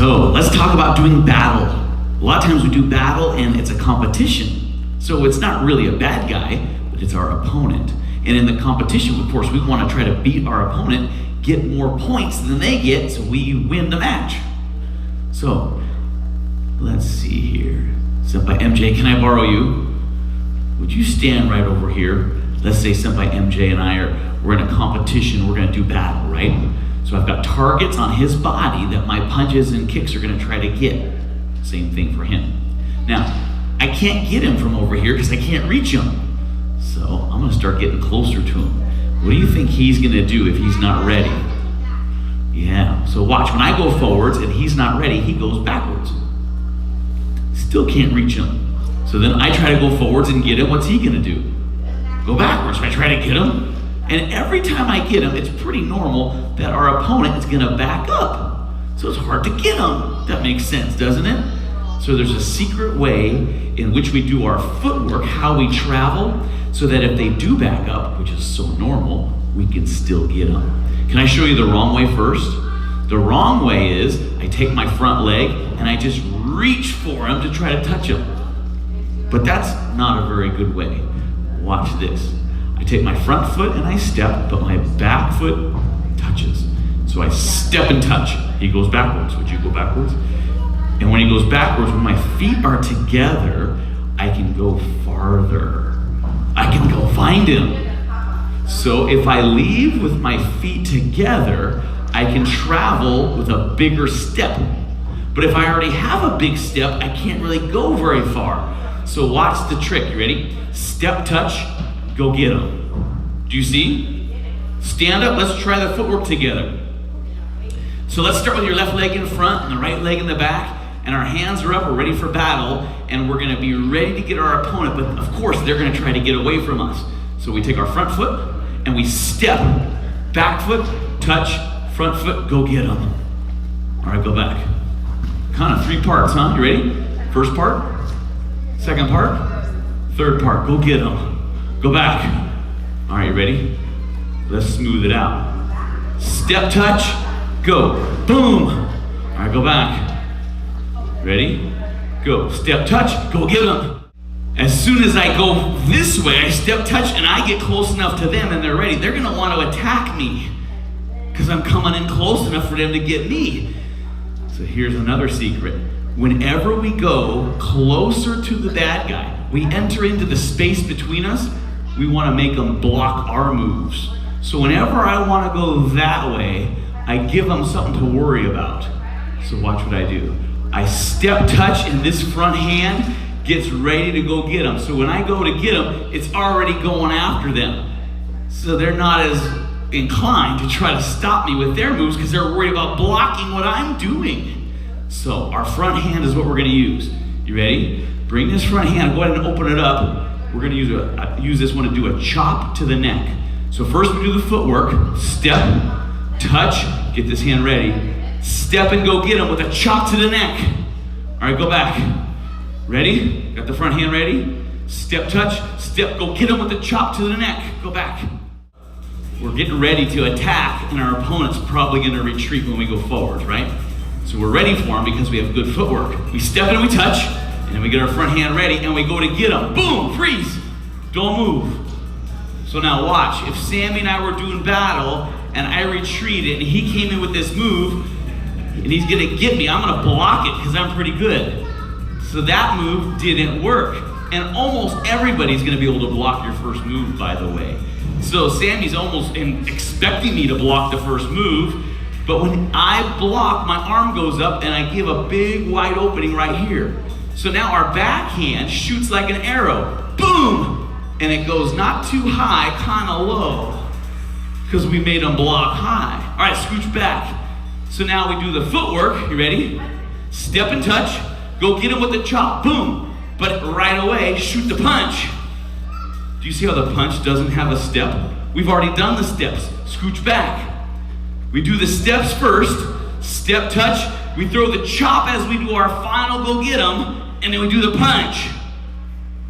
So let's talk about doing battle. A lot of times we do battle and it's a competition. So it's not really a bad guy, but it's our opponent. And in the competition, of course, we want to try to beat our opponent, get more points than they get, so we win the match. So let's see here. Senpai MJ, can I borrow you? Would you stand right over here? Let's say Senpai MJ and we're in a competition, we're gonna do battle, right? So I've got targets on his body that my punches and kicks are gonna try to get. Same thing for him. Now, I can't get him from over here because I can't reach him. So I'm gonna start getting closer to him. What do you think he's gonna do if he's not ready? Yeah, so watch, when I go forwards and he's not ready, he goes backwards. Still can't reach him. So then I try to go forwards and get him, what's he gonna do? Go backwards. I try to get him, and every time I get him, it's pretty normal that our opponent is gonna back up. So it's hard to get him. That makes sense, doesn't it? So there's a secret way in which we do our footwork, how we travel, so that if they do back up, which is so normal, we can still get them. Can I show you the wrong way first? The wrong way is I take my front leg and I just reach for him to try to touch him. But that's not a very good way. Watch this. I take my front foot and I step, but my back foot touches. So I step and touch. He goes backwards. Would you go backwards? And when he goes backwards, when my feet are together, I can go farther. I can go find him. So if I leave with my feet together, I can travel with a bigger step. But if I already have a big step, I can't really go very far. So watch the trick. You ready? Step, touch, go get him. Do you see? Stand up, let's try the footwork together. So let's start with your left leg in front and the right leg in the back, and our hands are up, we're ready for battle, and we're gonna be ready to get our opponent, but of course they're gonna try to get away from us. So we take our front foot and we step, back foot, touch, front foot, go get them. All right, go back. Kind of 3 parts, huh? You ready? First part, second part, third part, go get them. Go back. All right, you ready? Let's smooth it out. Step, touch, go. Boom. All right, go back. Ready? Go. Step, touch, go get them. As soon as I go this way, I step, touch, and I get close enough to them and they're ready. They're gonna want to attack me because I'm coming in close enough for them to get me. So here's another secret. Whenever we go closer to the bad guy, we enter into the space between us, we want to make them block our moves. So whenever I want to go that way, I give them something to worry about. So watch what I do. I step, touch, and this front hand gets ready to go get them. So when I go to get them, it's already going after them. So they're not as inclined to try to stop me with their moves because they're worried about blocking what I'm doing. So our front hand is what we're gonna use. You ready? Bring this front hand, go ahead and open it up. We're gonna use this one to do a chop to the neck. So first we do the footwork, step, touch, get this hand ready, step and go get him with a chop to the neck. All right, go back. Ready? Got the front hand ready? Step, touch, step, go get him with a chop to the neck. Go back. We're getting ready to attack and our opponent's probably gonna retreat when we go forward, right? So we're ready for him because we have good footwork. We step and we touch, and then we get our front hand ready and we go to get him. Boom, freeze, don't move. So now watch, if Sammy and I were doing battle and I retreated and he came in with this move and he's gonna get me, I'm gonna block it because I'm pretty good. So that move didn't work. And almost everybody's gonna be able to block your first move, by the way. So Sammy's almost expecting me to block the first move, but when I block, my arm goes up and I give a big wide opening right here. So now our backhand shoots like an arrow, boom! And it goes not too high, kind of low, because we made them block high. All right, scooch back. So now we do the footwork, you ready? Step and touch, go get him with the chop, boom. But right away, shoot the punch. Do you see how the punch doesn't have a step? We've already done the steps, scooch back. We do the steps first, step, touch, we throw the chop as we do our final go get him, and then we do the punch.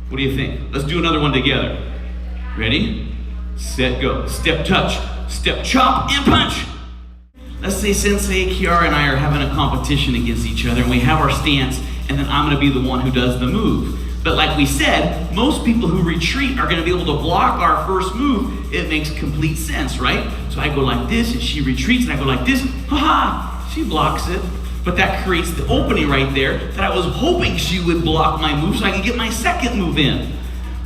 What do you think? Let's do another one together. Ready? Set, go. Step, touch, step, chop, and punch. let's say Sensei, Kiara, and I are having a competition against each other, and we have our stance, and then I'm gonna be the one who does the move. But like we said, most people who retreat are gonna be able to block our first move. It makes complete sense, right? So I go like this, and she retreats, and I go like this, ha-ha, she blocks it. But that creates the opening right there that I was hoping she would block my move so I could get my second move in.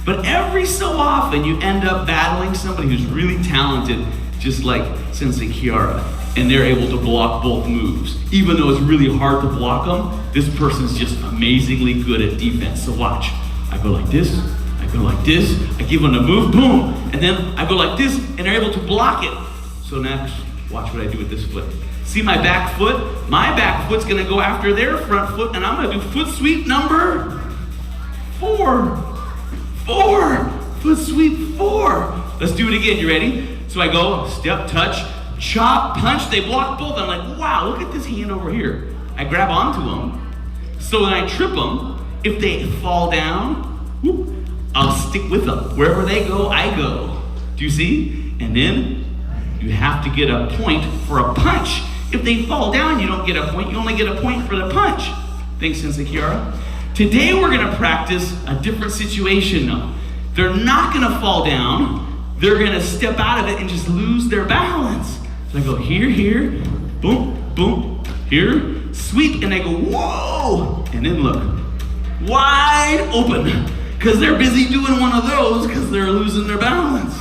But every so often, you end up battling somebody who's really talented, just like Sensei Kiara, and they're able to block both moves. Even though it's really hard to block them, this person's just amazingly good at defense. So watch, I go like this, I go like this, I give them a move, boom, and then I go like this, and they're able to block it. So next, watch what I do with this foot. See my back foot? My back foot's gonna go after their front foot, and I'm gonna do foot sweep number 4. 4, foot sweep 4. Let's do it again, you ready? So I go, step, touch, chop, punch, they block both. I'm like, wow, look at this hand over here. I grab onto them, so when I trip them, if they fall down, whoop, I'll stick with them. Wherever they go, I go. Do you see? And then you have to get a point for a punch. If they fall down, you don't get a point, you only get a point for the punch. Thanks, Sensei Kiara. Today we're gonna practice a different situation though. They're not gonna fall down, they're gonna step out of it and just lose their balance. So I go here, here, boom, boom, here, sweep, and I go, whoa! And then look, wide open, because they're busy doing one of those because they're losing their balance.